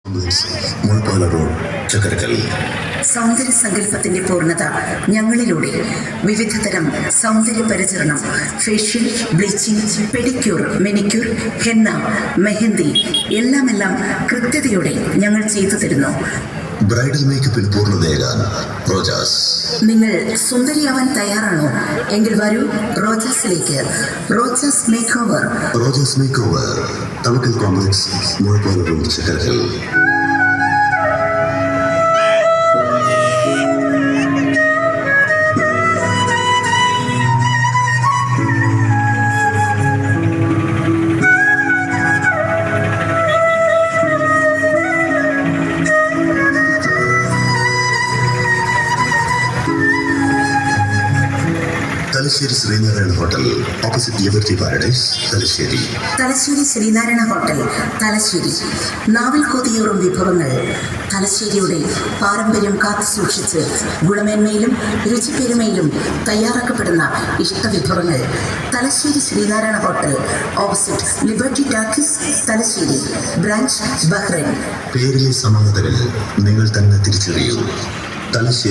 Muzhappala road, Chakkarakkal. സൗന്ദര്യ സങ്കല്പത്തിന്റെ പൂർണ്ണത ഞങ്ങളിലൂടെ. വിവിധതരം സൗന്ദര്യ പരിചരണം, facial, bleaching, pedicure, manicure, henna, mehndi എല്ലാം കൃത്യതയോടെ ഞങ്ങൾ ചെയ്തു തരുന്നു. ബ്രൈഡൽ മേക്കപ്പിൽ പൂർണ്ണതയേകാൻ റോജാസ്. നിങ്ങൾ സുന്ദരിയാവാൻ തയ്യാറാണോ? എങ്കിൽ വരൂ റോജാസിലേക്ക്. Rojas make over. Rojas make over, Thavakkal complex, Muzhappala road, Chakkarakkal. Thalassery Sreenarayana hotel, opposite Liberty Paradise, Thalassery. Thalassery Sreenarayana hotel, Thalassery. നാവിൽ കൊതിയൂറും വിഭവങ്ങൾ. തലശ്ശേരിയുടെ പാരമ്പര്യം കാത്തുസൂക്ഷിച്ച് ഗുണമേന്മയിലും രുചിപ്പെരുമയിലും തയ്യാറാക്കപ്പെടുന്ന ഇഷ്ടവിഭവങ്ങൾ. Thalassery Sreenarayana hotel, opposite Liberty talkies, Thalassery. Branch Bahrain. പേരിലെ സമാനതകൾ നിങ്ങൾ തന്നെ തിരിച്ചറിയൂ. തലശ്ശേരി